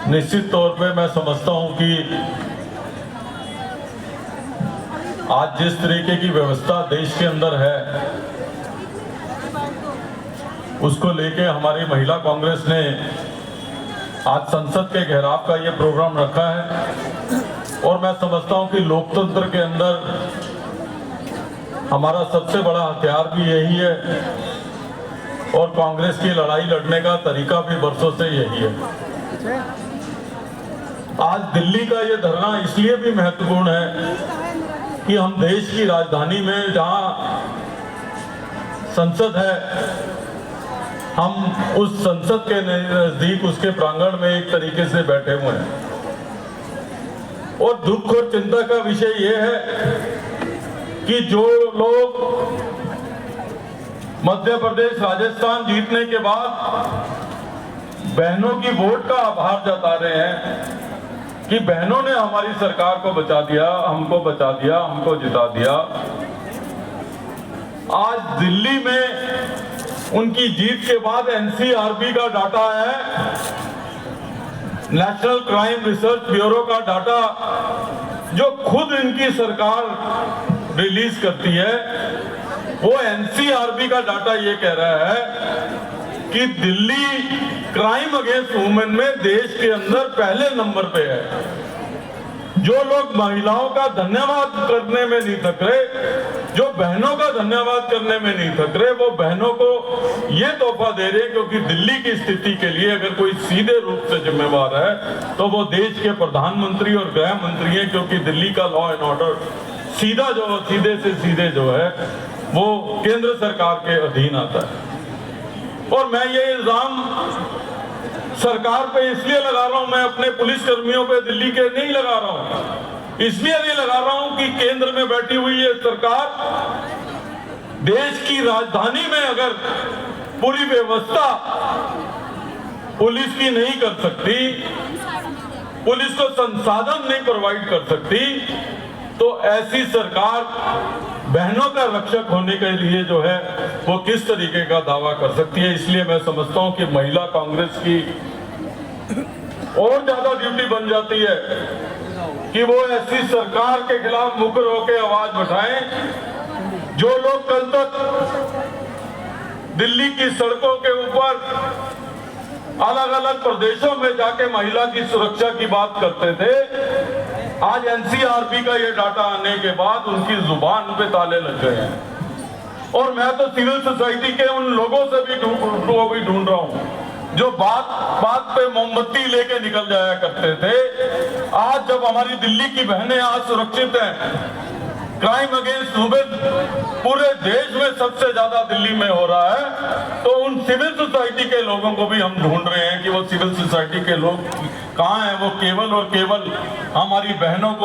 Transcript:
निश्चित तौर पे मैं समझता हूं कि आज जिस तरीके की व्यवस्था देश के अंदर है उसको लेके हमारी महिला कांग्रेस ने आज संसद के घेराव का ये प्रोग्राम रखा है और मैं समझता हूं कि लोकतंत्र के अंदर हमारा सबसे बड़ा हथियार भी यही है और कांग्रेस की लड़ाई लड़ने का तरीका भी वर्षों से यही है। आज दिल्ली का ये धरना इसलिए भी महत्वपूर्ण है कि हम देश की राजधानी में जहां संसद है, हम उस संसद के नजदीक उसके प्रांगण में एक तरीके से बैठे हुए हैं और दुख और चिंता का विषय यह है कि जो लोग मध्य प्रदेश राजस्थान जीतने के बाद बहनों की वोट का आभार जता रहे हैं कि बहनों ने हमारी सरकार को बचा दिया, हमको बचा दिया, हमको जिता दिया। आज दिल्ली में उनकी जीत के बाद एनसीआरबी का डाटा है, नेशनल क्राइम रिसर्च ब्यूरो का डाटा, जो खुद इनकी सरकार रिलीज करती है, वो एनसीआरबी का डाटा ये कह रहा है कि दिल्ली क्राइम अगेंस्ट वुमेन में देश के अंदर पहले नंबर पे है। जो लोग महिलाओं का धन्यवाद करने में नहीं थक रहे, जो बहनों का धन्यवाद करने में नहीं थक रहे, वो बहनों को ये तोहफा दे रहे, क्योंकि दिल्ली की स्थिति के लिए अगर कोई सीधे रूप से जिम्मेवार है तो वो देश के प्रधानमंत्री और गृह मंत्री है, क्योंकि दिल्ली का लॉ एंड ऑर्डर सीधे से सीधे जो है वो केंद्र सरकार के अधीन आता है। और मैं ये इल्जाम सरकार पे इसलिए लगा रहा हूं, मैं अपने पुलिस कर्मियों पे दिल्ली के नहीं लगा रहा हूं, इसलिए नहीं लगा रहा हूं कि केंद्र में बैठी हुई ये सरकार देश की राजधानी में अगर पूरी व्यवस्था पुलिस की नहीं कर सकती, पुलिस को संसाधन नहीं प्रोवाइड कर सकती, तो ऐसी सरकार बहनों का रक्षक होने के लिए जो है वो किस तरीके का दावा कर सकती है। इसलिए मैं समझता हूं कि महिला कांग्रेस की और ज्यादा ड्यूटी बन जाती है कि वो ऐसी सरकार के खिलाफ मुकर होकर आवाज उठाएं। जो लोग कल तक दिल्ली की सड़कों के ऊपर अलग अलग प्रदेशों में जाके महिला की सुरक्षा की बात करते थे, आज एनसीआरबी का ये डाटा आने के बाद उनकी जुबान पे ताले लग गए हैं। और मैं तो सिविल सोसाइटी के उन लोगों से भी ढूंढ रहा हूं जो बात पे मोमबत्ती लेके निकल जाया करते थे। आज जब हमारी दिल्ली की बहनें आज सुरक्षित हैं, क्राइम अगेंस्ट वुमेन पूरे देश में सबसे ज्यादा दिल्ली में हो रहा है, तो उन सिविल सोसाइटी के लोगों को भी हम ढूंढ रहे हैं कि वो सिविल सोसाइटी के लोग कहां हैं। वो केवल और केवल हमारी बहनों को